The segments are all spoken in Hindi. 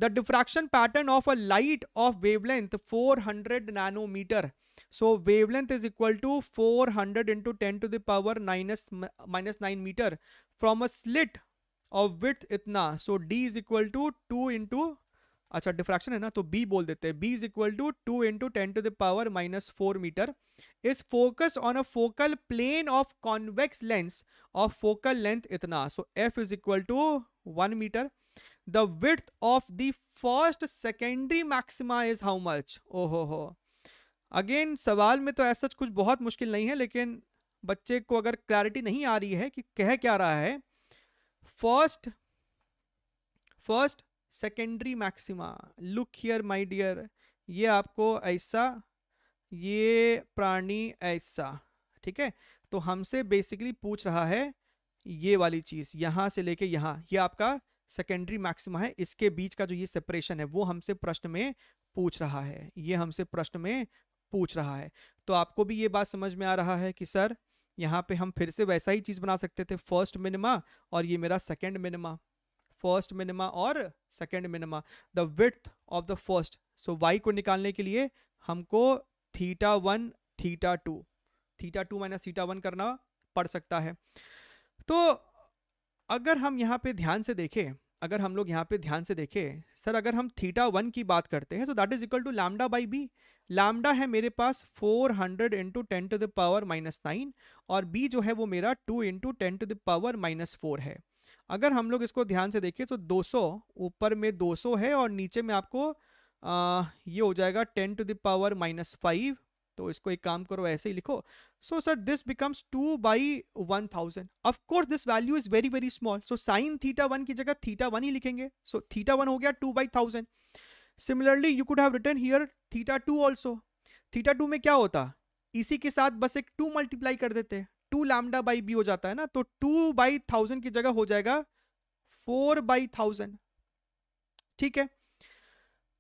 The diffraction pattern of a light of wavelength 400 nanometre. So wavelength is equal to 400 into 10 to the power -9 metre from a slit of width इतना. So D is equal to 2 into, अच्छा डिफ्रैक्शन है ना तो b बोल देते हैं, b is equal to 2 into 10 to the power -4 metre is focused on a focal plane of convex lens of focal length इतना. सो f is equal to 1 metre. The width of the first secondary maxima is how much. ओहो हो, अगेन सवाल में तो ऐसा कुछ बहुत मुश्किल नहीं है, लेकिन बच्चे को अगर क्लैरिटी नहीं आ रही है कि कह क्या रहा है, first secondary maxima, look here my dear, ये आपको ऐसा, ये प्राणी ऐसा, ठीक है. तो हमसे बेसिकली पूछ रहा है ये वाली चीज यहां से लेके यहां, ये आपका सेकेंडरी मैक्सिमा है, इसके बीच का जो ये सेपरेशन है वो हमसे प्रश्न में पूछ रहा है, ये हमसे प्रश्न में पूछ रहा है. तो आपको भी ये बात समझ में आ रहा है कि सर यहाँ पे हम फिर से वैसा ही चीज बना सकते थे, फर्स्ट मिनिमा और ये मेरा सेकेंड मिनिमा, फर्स्ट मिनिमा और second minima, the width of the first. So y को निकालने के लिए हमको θ1 θ2 माइनस θ1 करना पड़ सकता है. तो अगर हम यहाँ पे ध्यान से देखें, अगर हम लोग यहाँ पे ध्यान से देखें सर, अगर हम θ1 की बात करते हैं तो that is equal to lambda by B. Lambda है मेरे पास 400 इंटू 10 टू द पावर -9 और b जो है वो मेरा 2 इंटू 10 टू द पावर -4 है. अगर हम लोग इसको ध्यान से देखें तो 200 ऊपर में 200 है और नीचे में आपको ये हो जाएगा 10 टू द पावर -5. तो इसको एक काम करो ऐसे ही लिखो. So sir this becomes 2/1000. Of course this value is very very small, so sine θ1 की जगह θ1 ही लिखेंगे. सो θ1 हो गया 2/1000. Similarly you could have written here θ2 also. θ2 में क्या होता, इसी के साथ बस एक 2 मल्टीप्लाई कर देते, 2 लैम्डा बाई बी हो जाता है ना, तो 2/1000 की जगह हो जाएगा 4/1000. ठीक है,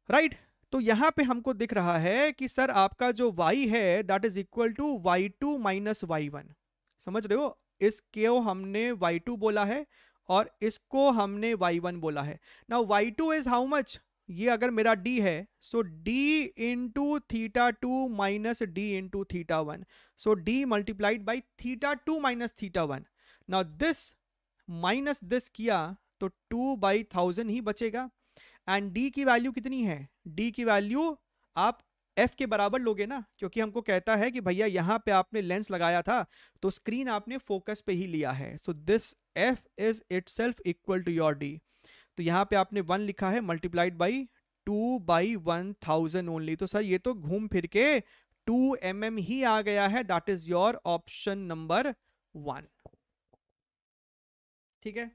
राइट. तो यहां पे हमको दिख रहा है कि सर आपका जो y है that is equal to y2 minus y1. समझ रहे हो, इसको हमने y2 बोला है और इसको हमने y1 बोला है. Now y2 is how much, ये अगर मेरा d है so d into θ2 minus d into θ1. So d multiplied by θ2 minus θ1. Now this minus this किया तो 2/1000 ही बचेगा. एंड d की वैल्यू कितनी है, d की वैल्यू आप f के बराबर लोगे ना, क्योंकि हमको कहता है कि भैया यहां पे आपने लेंस लगाया था तो स्क्रीन आपने फोकस पे ही लिया है. So this f is itself equal to your d. तो यहां पे आपने 1 लिखा है मल्टीप्लाइड बाई 2/1000 ओनली. तो सर ये तो घूम फिर के 2 mm ही आ गया है. That is your option number 1. ठीक है.